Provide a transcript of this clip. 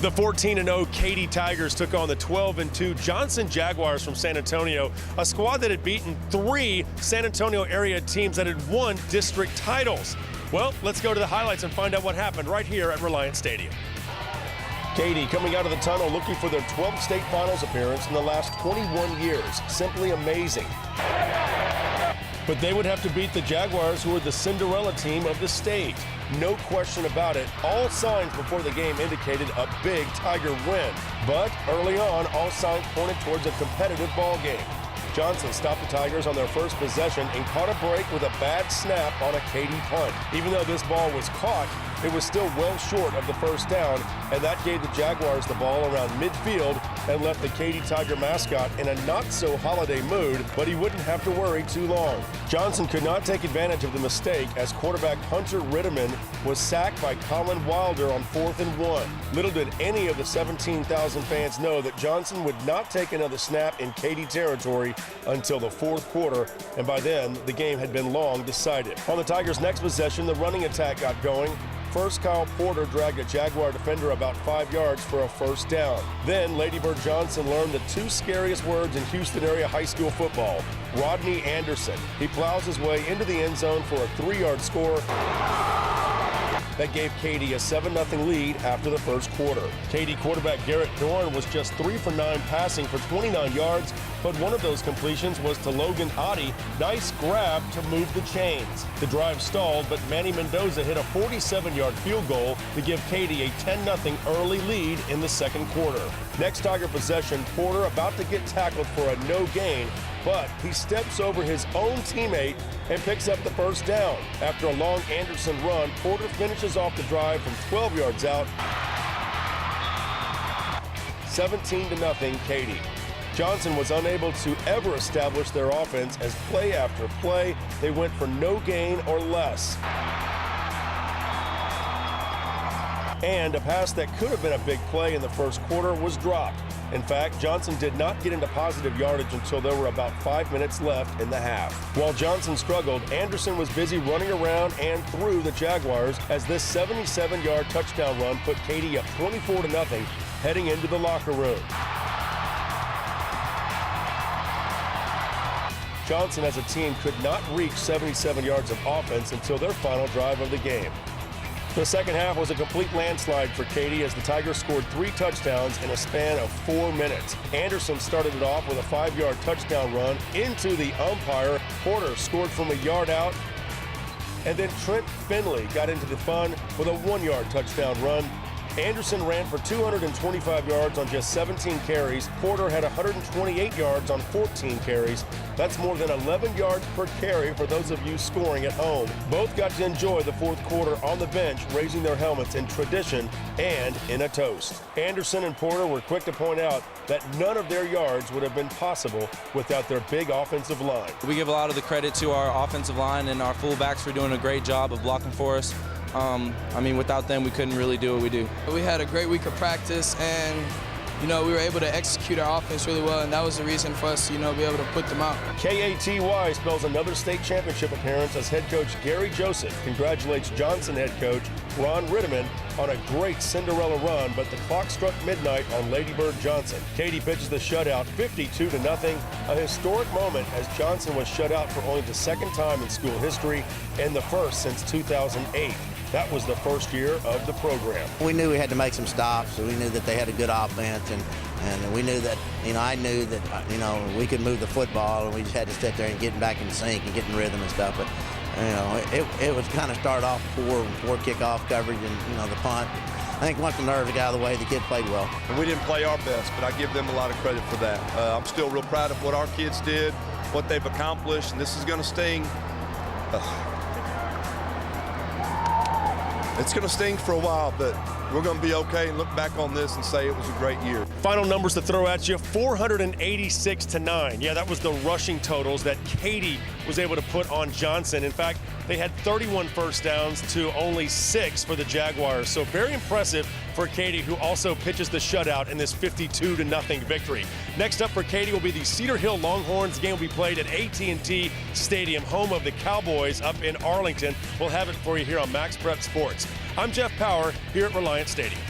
The 14-0 Katy Tigers took on the 12-2 Johnson Jaguars from San Antonio, a squad that had beaten 3 San Antonio area teams that had won district titles. Well, let's go to the highlights and find out what happened right here at Reliant Stadium. Katy coming out of the tunnel looking for their 12th state finals appearance in the last 21 years. Simply amazing. But they would have to beat the Jaguars, who are the Cinderella team of the state. No question about it. All signs before the game indicated a big Tiger win. But early on, all signs pointed towards a competitive ball game. Johnson stopped the Tigers on their first possession and caught a break with a bad snap on a Katy punt. Even though this ball was caught, it was still well short of the first down, and that gave the Jaguars the ball around midfield and left the Katy Tiger mascot in a not-so-holiday mood, but he wouldn't have to worry too long. Johnson could not take advantage of the mistake as quarterback Hunter Ritterman was sacked by Colin Wilder on 4th and 1. Little did any of the 17,000 fans know that Johnson would not take another snap in Katy territory until the 4th quarter, and by then, the game had been long decided. On the Tigers' next possession, the running attack got going. First, Kyle Porter dragged a Jaguar defender about 5 yards for a first down. Then, Lady Bird Johnson learned the 2 scariest words in Houston area high school football, Rodney Anderson. He plows his way into the end zone for a 3-yard score that gave Katy a 7-0 lead after the first quarter. Katy quarterback Garrett Dorn was just 3 for 9 passing for 29 yards, but one of those completions was to Logan Oddie. Nice grab to move the chains. The drive stalled, but Manny Mendoza hit a 47-yard field goal to give Katy a 10-0 early lead in the second quarter. Next Tiger possession, Porter about to get tackled for a no gain, but he steps over his own teammate and picks up the first down. After a long Anderson run, Porter finishes off the drive from 12 yards out. 17-0 Katy. Johnson was unable to ever establish their offense as play after play, they went for no gain or less. And a pass that could have been a big play in the first quarter was dropped. In fact, Johnson did not get into positive yardage until there were about 5 minutes left in the half. While Johnson struggled, Anderson was busy running around and through the Jaguars as this 77-yard touchdown run put Katy up 24-0 heading into the locker room. Johnson as a team could not reach 77 yards of offense until their final drive of the game. The second half was a complete landslide for Katy as the Tigers scored 3 touchdowns in a span of 4 minutes. Anderson started it off with a 5-yard touchdown run into the umpire. Porter scored from a yard out, and then Trent Finley got into the fun with a 1-yard touchdown run. Anderson ran for 225 yards on just 17 carries. Porter had 128 yards on 14 carries. That's more than 11 yards per carry for those of you scoring at home. Both got to enjoy the fourth quarter on the bench, raising their helmets in tradition and in a toast. Anderson and Porter were quick to point out that none of their yards would have been possible without their big offensive line. We give a lot of the credit to our offensive line and our fullbacks for doing a great job of blocking for us. I mean, without them, we couldn't really do what we do. We had a great week of practice, and we were able to execute our offense really well, and that was the reason for us to, be able to put them out. Katy spells another state championship appearance as head coach Gary Joseph congratulates Johnson head coach Ron Ritterman on a great Cinderella run, but the clock struck midnight on Lady Bird Johnson. Katy pitches the shutout 52-0, a historic moment as Johnson was shut out for only the second time in school history and the first since 2008. That was the first year of the program. We knew we had to make some stops. We knew that they had a good offense, and we knew that, I knew that, we could move the football, and we just had to sit there and get back in sync and get in rhythm and stuff. But, it was kind of start off poor kickoff coverage and, the punt. I think once the nerves got out of the way, the kid played well. And we didn't play our best, but I give them a lot of credit for that. I'm still real proud of what our kids did, what they've accomplished, and this is going to sting. It's going to sting for a while, but we're going to be okay and look back on this and say it was a great year. Final numbers to throw at you, 486-9. Yeah, that was the rushing totals that Katy was able to put on Johnson. In fact, they had 31 first downs to only 6 for the Jaguars. So very impressive for Katy, who also pitches the shutout in this 52-0 victory. Next up for Katy will be the Cedar Hill Longhorns. The game will be played at AT&T Stadium, home of the Cowboys up in Arlington. We'll have it for you here on Max Prep Sports. I'm Jeff Power here at Reliant Stadium.